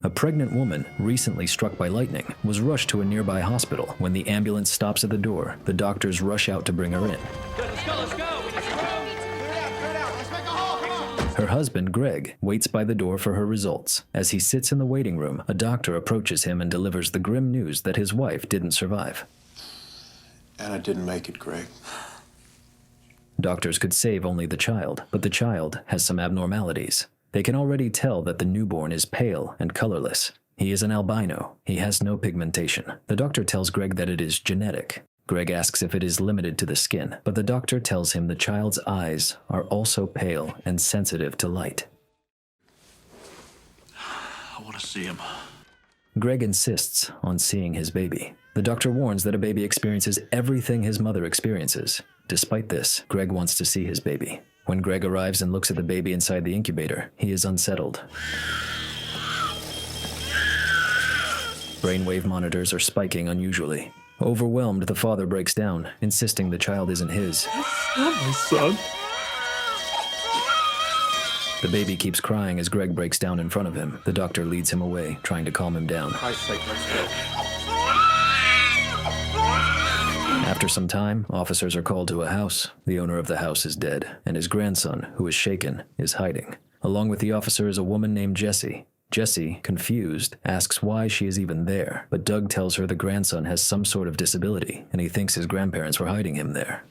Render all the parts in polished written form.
A pregnant woman, recently struck by lightning, was rushed to a nearby hospital. When the ambulance stops at the door, the doctors rush out to bring her in. Let's go. Her husband, Greg, waits by the door for her results. As he sits in the waiting room, a doctor approaches him and delivers the grim news that his wife didn't survive. Anna didn't make it, Greg. Doctors could save only the child, but the child has some abnormalities. They can already tell that the newborn is pale and colorless. He is an albino. He has no pigmentation. The doctor tells Greg that it is genetic. Greg asks if it is limited to the skin, but the doctor tells him the child's eyes are also pale and sensitive to light. I want to see him. Greg insists on seeing his baby. The doctor warns that a baby experiences everything his mother experiences. Despite this, Greg wants to see his baby. When Greg arrives and looks at the baby inside the incubator, he is unsettled. Brainwave monitors are spiking unusually. Overwhelmed, the father breaks down, insisting the child isn't his. Not my son. The baby keeps crying as Greg breaks down in front of him. The doctor leads him away, trying to calm him down. I say let's go. After some time, officers are called to a house. The owner of the house is dead, and his grandson, who is shaken, is hiding. Along with the officer is a woman named Jessie. Jessie, confused, asks why she is even there, but Doug tells her the grandson has some sort of disability, and he thinks his grandparents were hiding him there.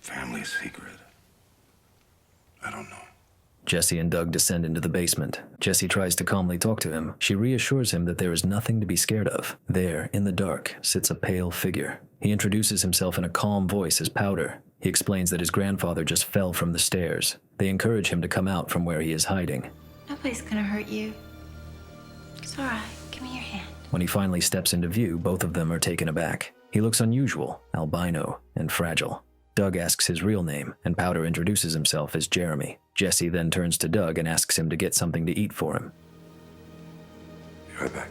Family secret. I don't know. Jessie and Doug descend into the basement. Jessie tries to calmly talk to him. She reassures him that there is nothing to be scared of. There, in the dark, sits a pale figure. He introduces himself in a calm voice as Powder. He explains that his grandfather just fell from the stairs. They encourage him to come out from where he is hiding. Nobody's gonna hurt you. It's all right. Give me your hand. When he finally steps into view, both of them are taken aback. He looks unusual, albino, and fragile. Doug asks his real name, and Powder introduces himself as Jeremy. Jessie then turns to Doug and asks him to get something to eat for him. Be right back.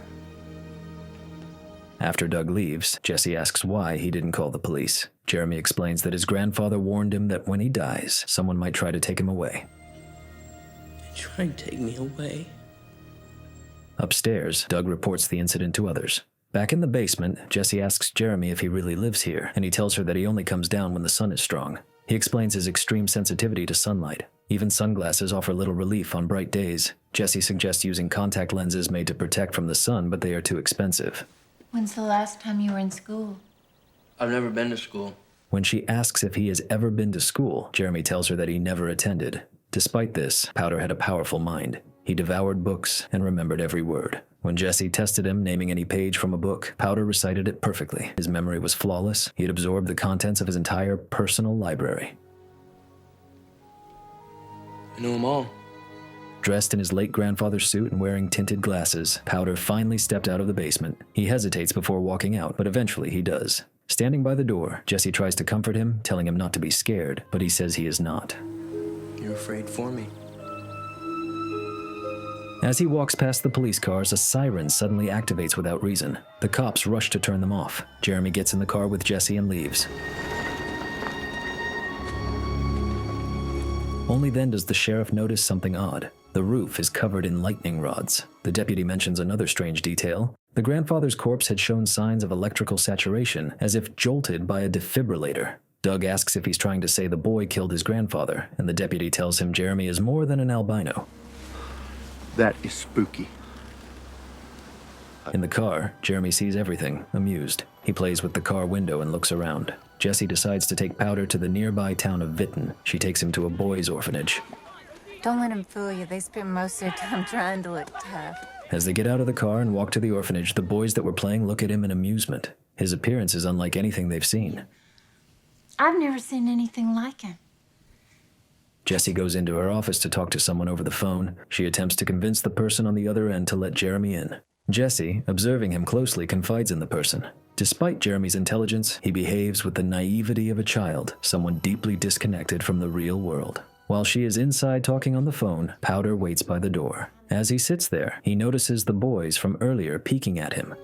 After Doug leaves, Jessie asks why he didn't call the police. Jeremy explains that his grandfather warned him that when he dies, someone might try to take him away. They tried to take me away. Upstairs, Doug reports the incident to others. Back in the basement, Jessie asks Jeremy if he really lives here, and he tells her that he only comes down when the sun is strong. He explains his extreme sensitivity to sunlight. Even sunglasses offer little relief on bright days. Jessie suggests using contact lenses made to protect from the sun, but they are too expensive. When's the last time you were in school? I've never been to school. When she asks if he has ever been to school, Jeremy tells her that he never attended. Despite this, Powder had a powerful mind. He devoured books and remembered every word. When Jessie tested him, naming any page from a book, Powder recited it perfectly. His memory was flawless. He had absorbed the contents of his entire personal library. I knew them all. Dressed in his late grandfather's suit and wearing tinted glasses, Powder finally stepped out of the basement. He hesitates before walking out, but eventually he does. Standing by the door, Jessie tries to comfort him, telling him not to be scared, but he says he is not. You're afraid for me. As he walks past the police cars, a siren suddenly activates without reason. The cops rush to turn them off. Jeremy gets in the car with Jessie and leaves. Only then does the sheriff notice something odd. The roof is covered in lightning rods. The deputy mentions another strange detail. The grandfather's corpse had shown signs of electrical saturation, as if jolted by a defibrillator. Doug asks if he's trying to say the boy killed his grandfather, and the deputy tells him Jeremy is more than an albino. That is spooky. In the car, Jeremy sees everything, amused. He plays with the car window and looks around. Jessie decides to take Powder to the nearby town of Witten. She takes him to a boys' orphanage. Don't let them fool you. They spend most of their time trying to look tough. As they get out of the car and walk to the orphanage, the boys that were playing look at him in amusement. His appearance is unlike anything they've seen. I've never seen anything like him. Jessie goes into her office to talk to someone over the phone. She attempts to convince the person on the other end to let Jeremy in. Jessie, observing him closely, confides in the person. Despite Jeremy's intelligence, he behaves with the naivety of a child, someone deeply disconnected from the real world. While she is inside talking on the phone, Powder waits by the door. As he sits there, he notices the boys from earlier peeking at him.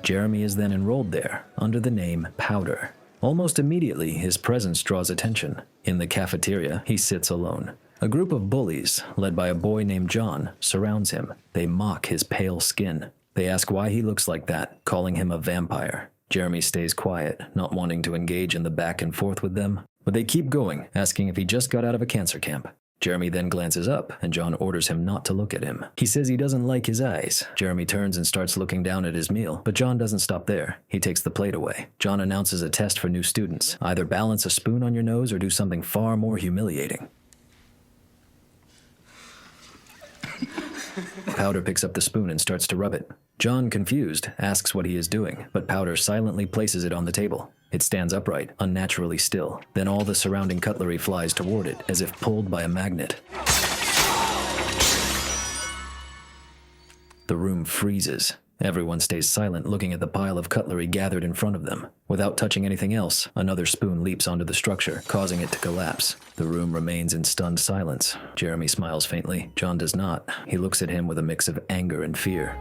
Jeremy is then enrolled there, under the name Powder. Almost immediately, his presence draws attention. In the cafeteria, he sits alone. A group of bullies, led by a boy named John, surrounds him. They mock his pale skin. They ask why he looks like that, calling him a vampire. Jeremy stays quiet, not wanting to engage in the back and forth with them, but they keep going, asking if he just got out of a cancer camp. Jeremy then glances up, and John orders him not to look at him. He says he doesn't like his eyes. Jeremy turns and starts looking down at his meal, but John doesn't stop there. He takes the plate away. John announces a test for new students. Either balance a spoon on your nose or do something far more humiliating. Powder picks up the spoon and starts to rub it. John, confused, asks what he is doing, but Powder silently places it on the table. It stands upright, unnaturally still. Then all the surrounding cutlery flies toward it, as if pulled by a magnet. The room freezes. Everyone stays silent, looking at the pile of cutlery gathered in front of them. Without touching anything else, another spoon leaps onto the structure, causing it to collapse. The room remains in stunned silence. Jeremy smiles faintly. John does not. He looks at him with a mix of anger and fear.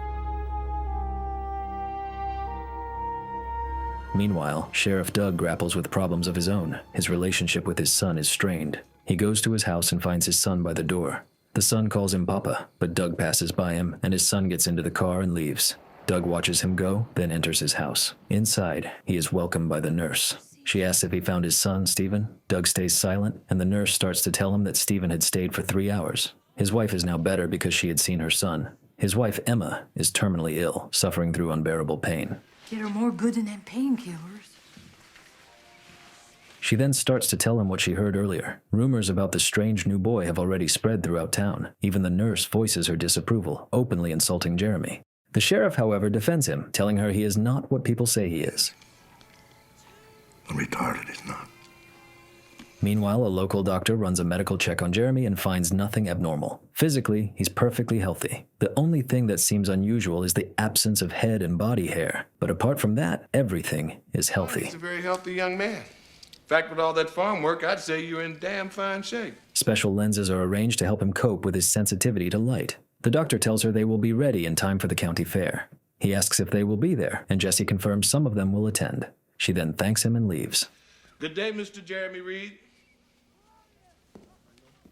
Meanwhile, Sheriff Doug grapples with problems of his own. His relationship with his son is strained. He goes to his house and finds his son by the door. The son calls him Papa, but Doug passes by him, and his son gets into the car and leaves. Doug watches him go, then enters his house. Inside, he is welcomed by the nurse. She asks if he found his son, Stephen. Doug stays silent, and the nurse starts to tell him that Stephen had stayed for 3 hours. His wife is now better because she had seen her son. His wife, Emma, is terminally ill, suffering through unbearable pain. Get her more good than them painkillers. She then starts to tell him what she heard earlier. Rumors about the strange new boy have already spread throughout town. Even the nurse voices her disapproval, openly insulting Jeremy. The sheriff, however, defends him, telling her he is not what people say he is. Retarded is not. Meanwhile, a local doctor runs a medical check on Jeremy and finds nothing abnormal. Physically, he's perfectly healthy. The only thing that seems unusual is the absence of head and body hair. But apart from that, everything is healthy. He's a very healthy young man. In fact, with all that farm work, I'd say you're in damn fine shape. Special lenses are arranged to help him cope with his sensitivity to light. The doctor tells her they will be ready in time for the county fair. He asks if they will be there, and Jesse confirms some of them will attend. She then thanks him and leaves. Good day, Mr. Jeremy Reed.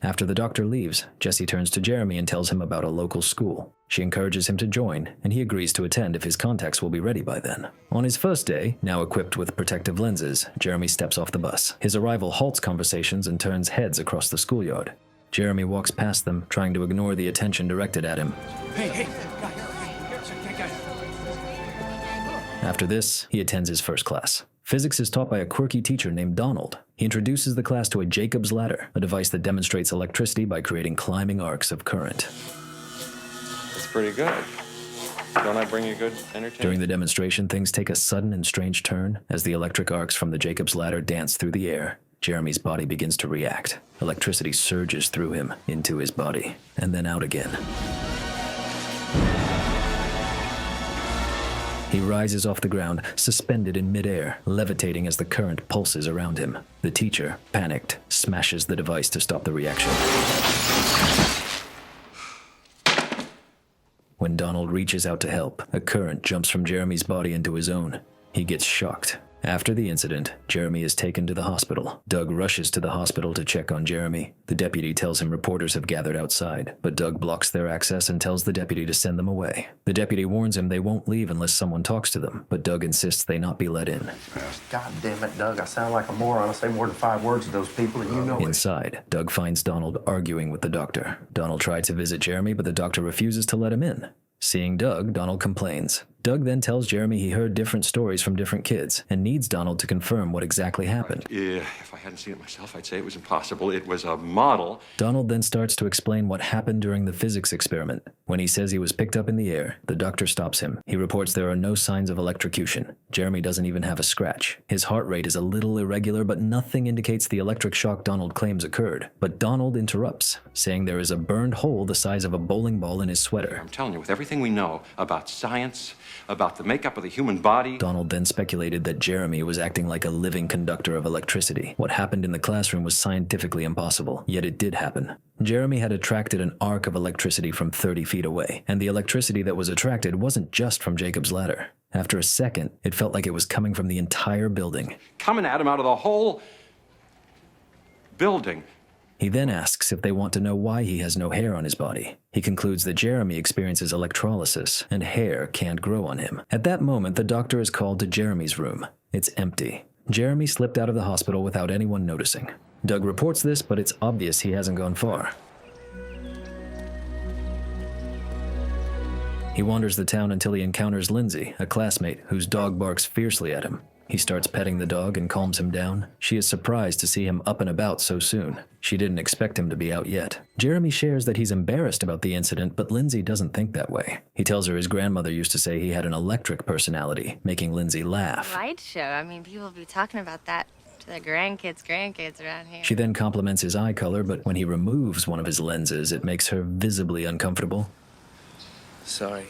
After the doctor leaves, Jesse turns to Jeremy and tells him about a local school. She encourages him to join, and he agrees to attend if his contacts will be ready by then. On his first day, now equipped with protective lenses, Jeremy steps off the bus. His arrival halts conversations and turns heads across the schoolyard. Jeremy walks past them, trying to ignore the attention directed at him. Hey. After this, he attends his first class. Physics is taught by a quirky teacher named Donald. He introduces the class to a Jacob's ladder, a device that demonstrates electricity by creating climbing arcs of current. That's pretty good. Don't I bring you good entertainment? During the demonstration, things take a sudden and strange turn as the electric arcs from the Jacob's ladder dance through the air. Jeremy's body begins to react. Electricity surges through him, into his body, and then out again. He rises off the ground, suspended in midair, levitating as the current pulses around him. The teacher, panicked, smashes the device to stop the reaction. When Donald reaches out to help, a current jumps from Jeremy's body into his own. He gets shocked. After the incident, Jeremy is taken to the hospital. Doug rushes to the hospital to check on Jeremy. The deputy tells him reporters have gathered outside, but Doug blocks their access and tells the deputy to send them away. The deputy warns him they won't leave unless someone talks to them, but Doug insists they not be let in. God damn it, Doug. I sound like a moron. I say more than 5 words to those people, and you know it. Inside, Doug finds Donald arguing with the doctor. Donald tried to visit Jeremy, but the doctor refuses to let him in. Seeing Doug, Donald complains. Doug then tells Jeremy he heard different stories from different kids and needs Donald to confirm what exactly happened. If I hadn't seen it myself, I'd say it was impossible. It was a model. Donald then starts to explain what happened during the physics experiment. When he says he was picked up in the air, the doctor stops him. He reports there are no signs of electrocution. Jeremy doesn't even have a scratch. His heart rate is a little irregular, but nothing indicates the electric shock Donald claims occurred. But Donald interrupts, saying there is a burned hole the size of a bowling ball in his sweater. I'm telling you, with everything we know about science, about the makeup of the human body. Donald then speculated that Jeremy was acting like a living conductor of electricity. What happened in the classroom was scientifically impossible, yet it did happen. Jeremy had attracted an arc of electricity from 30 feet away, and the electricity that was attracted wasn't just from Jacob's ladder. After a second, it felt like it was coming from the entire building. Coming at him out of the whole building. He then asks if they want to know why he has no hair on his body. He concludes that Jeremy experiences electrolysis and hair can't grow on him. At that moment, the doctor is called to Jeremy's room. It's empty. Jeremy slipped out of the hospital without anyone noticing. Doug reports this, but it's obvious he hasn't gone far. He wanders the town until he encounters Lindsay, a classmate whose dog barks fiercely at him. He starts petting the dog and calms him down. She is surprised to see him up and about so soon. She didn't expect him to be out yet. Jeremy shares that he's embarrassed about the incident, but Lindsay doesn't think that way. He tells her his grandmother used to say he had an electric personality, making Lindsay laugh. Light show. I mean, people be talking about that to their grandkids around here. She then compliments his eye color, but when he removes one of his lenses, it makes her visibly uncomfortable. Sorry.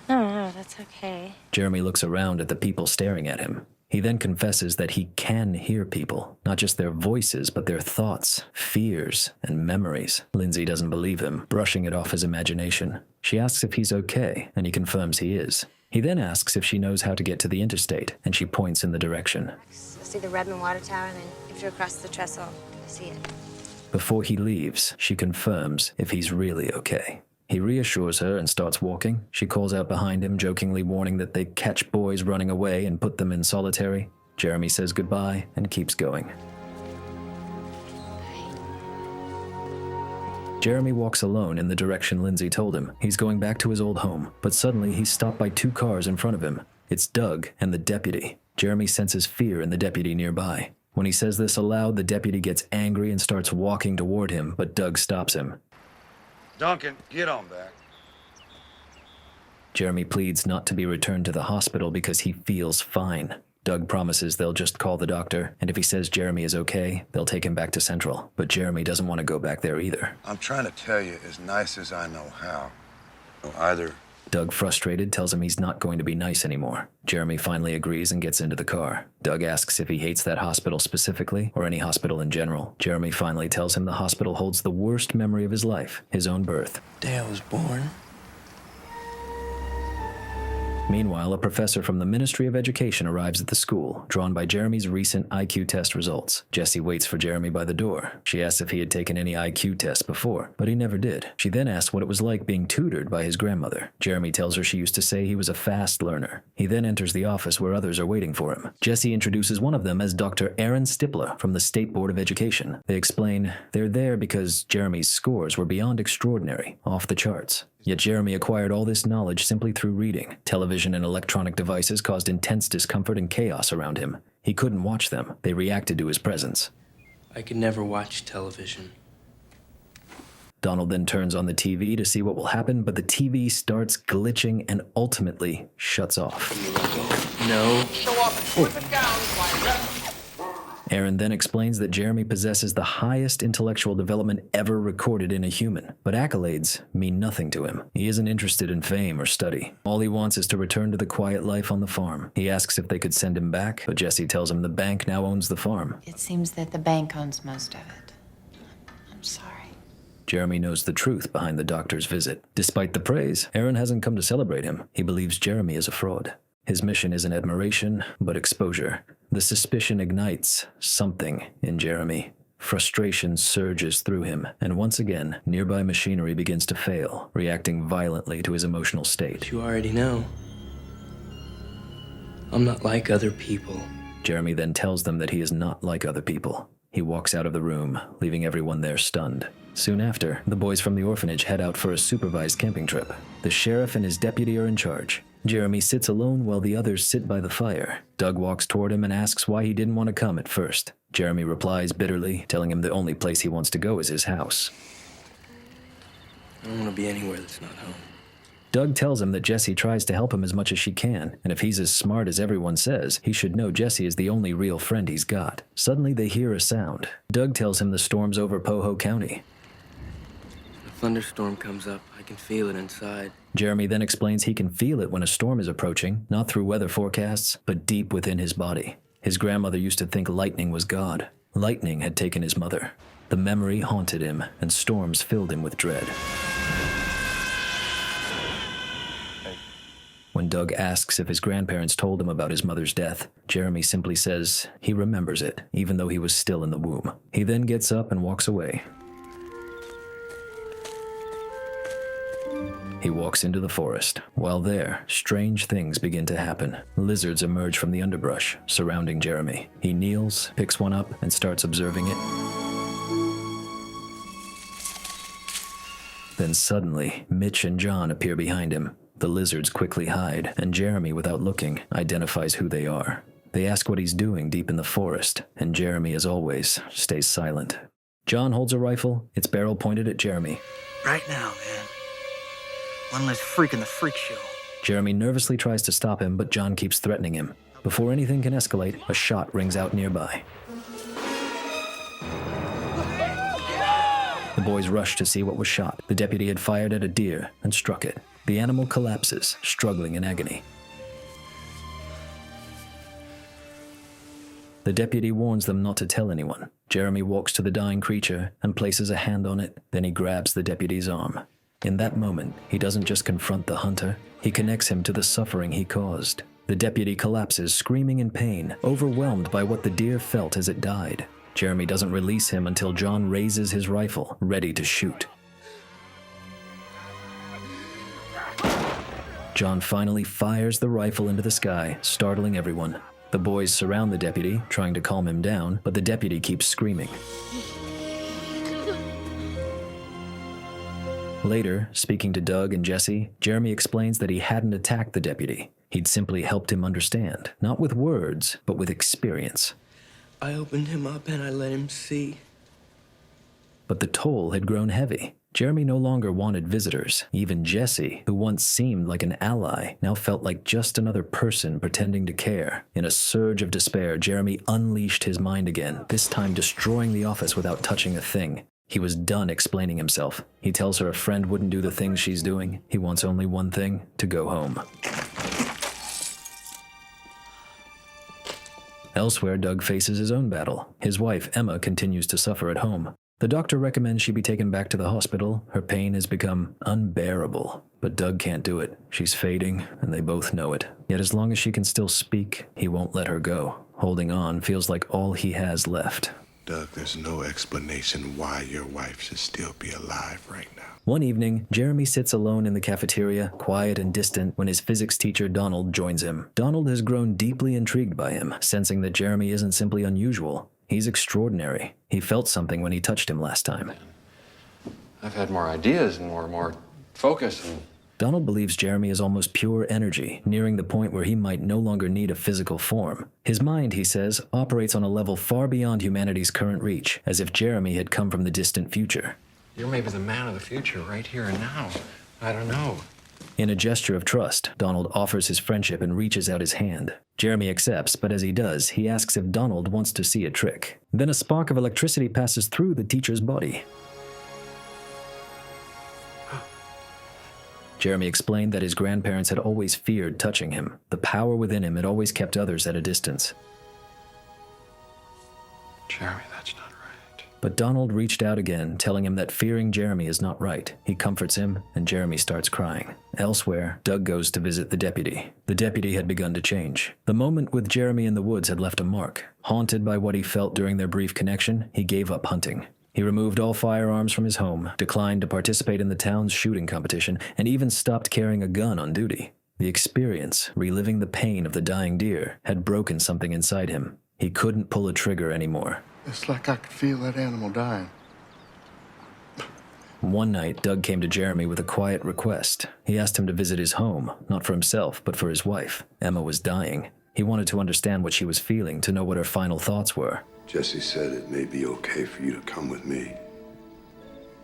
No, that's okay. Jeremy looks around at the people staring at him. He then confesses that he can hear people, not just their voices, but their thoughts, fears, and memories. Lindsay doesn't believe him, brushing it off his imagination. She asks if he's okay, and he confirms he is. He then asks if she knows how to get to the interstate, and she points in the direction. See the Redmond Water Tower, and then if you're across the trestle, you'll see it. Before he leaves, she confirms if he's really okay. He reassures her and starts walking. She calls out behind him, jokingly warning that they catch boys running away and put them in solitary. Jeremy says goodbye and keeps going. Jeremy walks alone in the direction Lindsay told him. He's going back to his old home, but suddenly he's stopped by 2 cars in front of him. It's Doug and the deputy. Jeremy senses fear in the deputy nearby. When he says this aloud, the deputy gets angry and starts walking toward him, but Doug stops him. Duncan, get on back. Jeremy pleads not to be returned to the hospital because he feels fine. Doug promises they'll just call the doctor, and if he says Jeremy is okay, they'll take him back to Central. But Jeremy doesn't want to go back there either. I'm trying to tell you as nice as I know how. Either Doug, frustrated, tells him he's not going to be nice anymore. Jeremy finally agrees and gets into the car. Doug asks if he hates that hospital specifically, or any hospital in general. Jeremy finally tells him the hospital holds the worst memory of his life, his own birth. Day I was born. Meanwhile, a professor from the Ministry of Education arrives at the school, drawn by Jeremy's recent IQ test results. Jessie waits for Jeremy by the door. She asks if he had taken any IQ tests before, but he never did. She then asks what it was like being tutored by his grandmother. Jeremy tells her she used to say he was a fast learner. He then enters the office where others are waiting for him. Jessie introduces one of them as Dr. Aaron Stipler from the State Board of Education. They explain they're there because Jeremy's scores were beyond extraordinary, off the charts. Yet Jeremy acquired all this knowledge simply through reading. Television and electronic devices caused intense discomfort and chaos around him. He couldn't watch them. They reacted to his presence. I could never watch television. Donald then turns on the TV to see what will happen, but the TV starts glitching and ultimately shuts off. No. Aaron then explains that Jeremy possesses the highest intellectual development ever recorded in a human, but accolades mean nothing to him. He isn't interested in fame or study. All he wants is to return to the quiet life on the farm. He asks if they could send him back, but Jessie tells him the bank now owns the farm. It seems that the bank owns most of it. I'm sorry. Jeremy knows the truth behind the doctor's visit. Despite the praise, Aaron hasn't come to celebrate him. He believes Jeremy is a fraud. His mission isn't admiration, but exposure. The suspicion ignites something in Jeremy. Frustration surges through him, and once again, nearby machinery begins to fail, reacting violently to his emotional state. You already know. I'm not like other people. Jeremy then tells them that he is not like other people. He walks out of the room, leaving everyone there stunned. Soon after, the boys from the orphanage head out for a supervised camping trip. The sheriff and his deputy are in charge. Jeremy sits alone while the others sit by the fire. Doug walks toward him and asks why he didn't want to come at first. Jeremy replies bitterly, telling him the only place he wants to go is his house. I don't want to be anywhere that's not home. Doug tells him that Jessie tries to help him as much as she can, and if he's as smart as everyone says, he should know Jessie is the only real friend he's got. Suddenly they hear a sound. Doug tells him the storm's over Poho County. A thunderstorm comes up. I can feel it inside. Jeremy then explains he can feel it when a storm is approaching, not through weather forecasts, but deep within his body. His grandmother used to think lightning was God. Lightning had taken his mother. The memory haunted him, and storms filled him with dread. When Doug asks if his grandparents told him about his mother's death, Jeremy simply says he remembers it, even though he was still in the womb. He then gets up and walks away. He walks into the forest. While there, strange things begin to happen. Lizards emerge from the underbrush, surrounding Jeremy. He kneels, picks one up, and starts observing it. Then suddenly, Mitch and John appear behind him. The lizards quickly hide, and Jeremy, without looking, identifies who they are. They ask what he's doing deep in the forest, and Jeremy, as always, stays silent. John holds a rifle, its barrel pointed at Jeremy. Right now, man. One less freak in the freak show. Jeremy nervously tries to stop him, but John keeps threatening him. Before anything can escalate, a shot rings out nearby. The boys rush to see what was shot. The deputy had fired at a deer and struck it. The animal collapses, struggling in agony. The deputy warns them not to tell anyone. Jeremy walks to the dying creature and places a hand on it. Then he grabs the deputy's arm. In that moment, he doesn't just confront the hunter, he connects him to the suffering he caused. The deputy collapses, screaming in pain, overwhelmed by what the deer felt as it died. Jeremy doesn't release him until John raises his rifle, ready to shoot. John finally fires the rifle into the sky, startling everyone. The boys surround the deputy, trying to calm him down, but the deputy keeps screaming. Later, speaking to Doug and Jesse, Jeremy explains that he hadn't attacked the deputy. He'd simply helped him understand, not with words, but with experience. I opened him up and I let him see. But the toll had grown heavy. Jeremy no longer wanted visitors. Even Jesse, who once seemed like an ally, now felt like just another person pretending to care. In a surge of despair, Jeremy unleashed his mind again, this time destroying the office without touching a thing. He was done explaining himself. He tells her a friend wouldn't do the things she's doing. He wants only one thing, to go home. Elsewhere, Doug faces his own battle. His wife, Emma, continues to suffer at home. The doctor recommends she be taken back to the hospital. Her pain has become unbearable. But Doug can't do it. She's fading, and they both know it. Yet as long as she can still speak, he won't let her go. Holding on feels like all he has left. Doug, there's no explanation why your wife should still be alive right now. One evening, Jeremy sits alone in the cafeteria, quiet and distant, when his physics teacher Donald joins him. Donald has grown deeply intrigued by him, sensing that Jeremy isn't simply unusual. He's extraordinary. He felt something when he touched him last time. I've had more ideas and more focus and... Donald believes Jeremy is almost pure energy, nearing the point where he might no longer need a physical form. His mind, he says, operates on a level far beyond humanity's current reach, as if Jeremy had come from the distant future. You're maybe the man of the future right here and now. I don't know. In a gesture of trust, Donald offers his friendship and reaches out his hand. Jeremy accepts, but as he does, he asks if Donald wants to see a trick. Then a spark of electricity passes through the teacher's body. Jeremy explained that his grandparents had always feared touching him. The power within him had always kept others at a distance. Jeremy, that's not right. But Donald reached out again, telling him that fearing Jeremy is not right. He comforts him, and Jeremy starts crying. Elsewhere, Doug goes to visit the deputy. The deputy had begun to change. The moment with Jeremy in the woods had left a mark. Haunted by what he felt during their brief connection, he gave up hunting. He removed all firearms from his home, declined to participate in the town's shooting competition, and even stopped carrying a gun on duty. The experience, reliving the pain of the dying deer, had broken something inside him. He couldn't pull a trigger anymore. It's like I could feel that animal dying. One night, Doug came to Jeremy with a quiet request. He asked him to visit his home, not for himself, but for his wife. Emma was dying. He wanted to understand what she was feeling, to know what her final thoughts were. Jesse said it may be okay for you to come with me.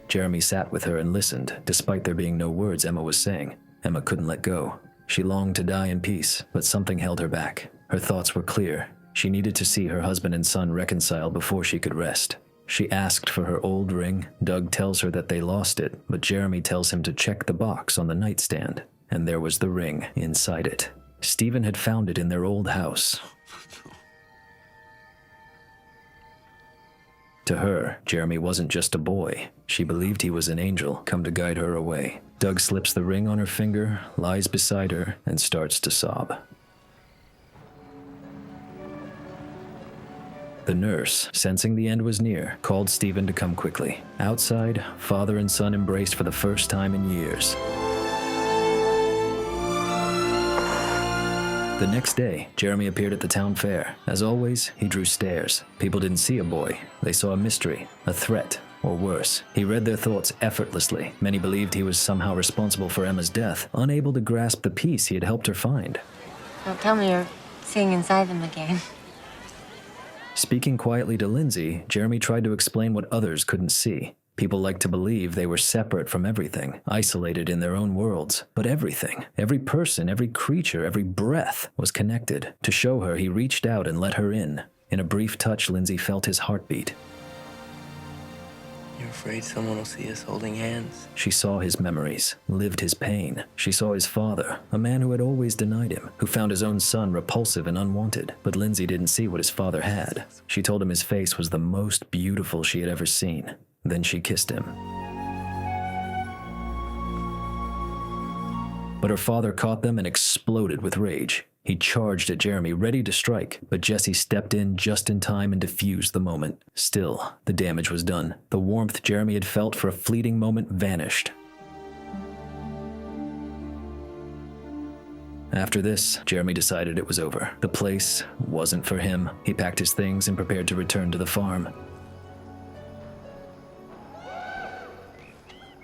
Jeremy sat with her and listened, despite there being no words Emma was saying. Emma couldn't let go. She longed to die in peace, but something held her back. Her thoughts were clear. She needed to see her husband and son reconcile before she could rest. She asked for her old ring. Doug tells her that they lost it, but Jeremy tells him to check the box on the nightstand. And there was the ring inside it. Stephen had found it in their old house. To her, Jeremy wasn't just a boy. She believed he was an angel come to guide her away. Doug slips the ring on her finger, lies beside her, and starts to sob. The nurse, sensing the end was near, called Stephen to come quickly. Outside, father and son embraced for the first time in years. The next day, Jeremy appeared at the town fair. As always, he drew stares. People didn't see a boy. They saw a mystery, a threat, or worse. He read their thoughts effortlessly. Many believed he was somehow responsible for Emma's death, unable to grasp the peace he had helped her find. Don't tell me you're seeing inside them again. Speaking quietly to Lindsay, Jeremy tried to explain what others couldn't see. People liked to believe they were separate from everything, isolated in their own worlds. But everything, every person, every creature, every breath was connected. To show her, he reached out and let her in. In a brief touch, Lindsay felt his heartbeat. You're afraid someone will see us holding hands? She saw his memories, lived his pain. She saw his father, a man who had always denied him, who found his own son repulsive and unwanted. But Lindsay didn't see what his father had. She told him his face was the most beautiful she had ever seen. Then she kissed him. But her father caught them and exploded with rage. He charged at Jeremy, ready to strike, but Jesse stepped in just in time and diffused the moment. Still, the damage was done. The warmth Jeremy had felt for a fleeting moment vanished. After this, Jeremy decided it was over. The place wasn't for him. He packed his things and prepared to return to the farm.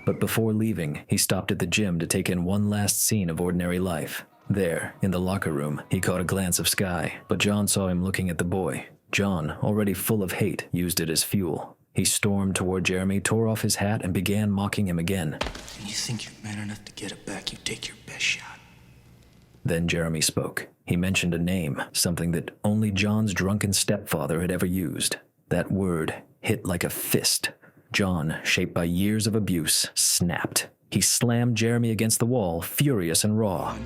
But before leaving, he stopped at the gym to take in one last scene of ordinary life. There, in the locker room, he caught a glance of Sky, but John saw him looking at the boy. John, already full of hate, used it as fuel. He stormed toward Jeremy, tore off his hat, and began mocking him again. When you think you're man enough to get it back, you take your best shot. Then Jeremy spoke. He mentioned a name, something that only John's drunken stepfather had ever used. That word hit like a fist. John, shaped by years of abuse, snapped. He slammed Jeremy against the wall, furious and raw.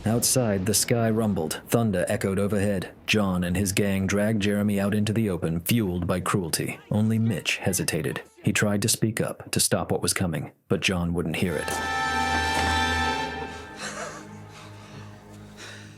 Outside, the sky rumbled. Thunder echoed overhead. John and his gang dragged Jeremy out into the open, fueled by cruelty. Only Mitch hesitated. He tried to speak up, to stop what was coming, but John wouldn't hear it.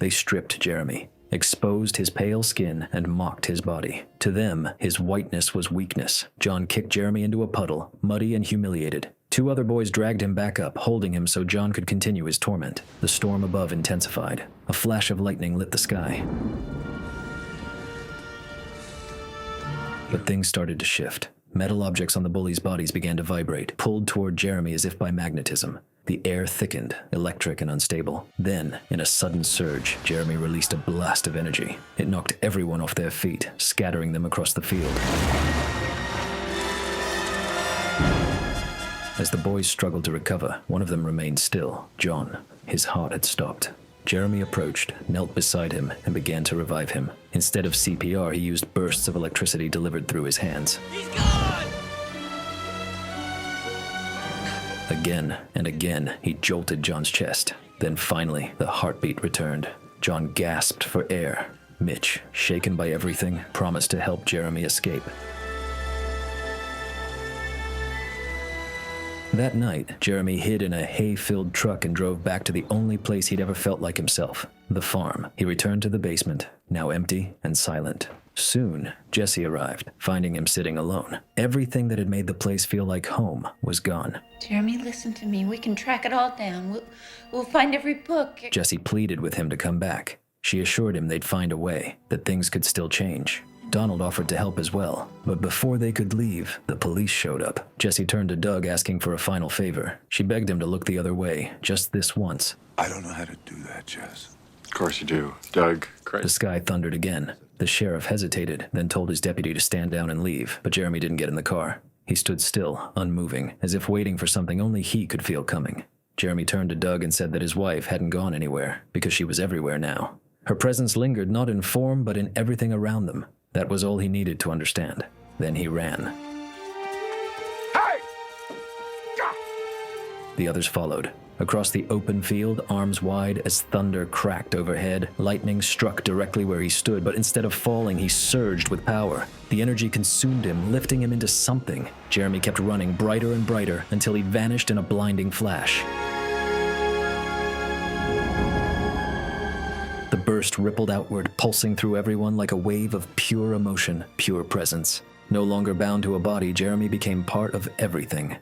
They stripped Jeremy, exposed his pale skin, and mocked his body. To them, his whiteness was weakness. John kicked Jeremy into a puddle, muddy and humiliated. Two other boys dragged him back up, holding him so John could continue his torment. The storm above intensified. A flash of lightning lit the sky. But things started to shift. Metal objects on the bullies' bodies began to vibrate, pulled toward Jeremy as if by magnetism. The air thickened, electric and unstable. Then, in a sudden surge, Jeremy released a blast of energy. It knocked everyone off their feet, scattering them across the field. As the boys struggled to recover, one of them remained still, John. His heart had stopped. Jeremy approached, knelt beside him, and began to revive him. Instead of CPR, he used bursts of electricity delivered through his hands. He's gone! Again and again, he jolted John's chest. Then finally, the heartbeat returned. John gasped for air. Mitch, shaken by everything, promised to help Jeremy escape. That night, Jeremy hid in a hay-filled truck and drove back to the only place he'd ever felt like himself, the farm. He returned to the basement, now empty and silent. Soon, Jesse arrived, finding him sitting alone. Everything that had made the place feel like home was gone. Jeremy, listen to me. We can track it all down. We'll find every book. Jesse pleaded with him to come back. She assured him they'd find a way, that things could still change. Donald offered to help as well, but before they could leave, the police showed up. Jesse turned to Doug, asking for a final favor. She begged him to look the other way, just this once. I don't know how to do that, Jess. Of course you do. Doug, The sky thundered again. The sheriff hesitated, then told his deputy to stand down and leave, but Jeremy didn't get in the car. He stood still, unmoving, as if waiting for something only he could feel coming. Jeremy turned to Doug and said that his wife hadn't gone anywhere, because she was everywhere now. Her presence lingered not in form, but in everything around them. That was all he needed to understand. Then he ran. Hey! God! The others followed. Across the open field, arms wide, as thunder cracked overhead, lightning struck directly where he stood, but instead of falling, he surged with power. The energy consumed him, lifting him into something. Jeremy kept running brighter and brighter until he vanished in a blinding flash. The burst rippled outward, pulsing through everyone like a wave of pure emotion, pure presence. No longer bound to a body, Jeremy became part of everything.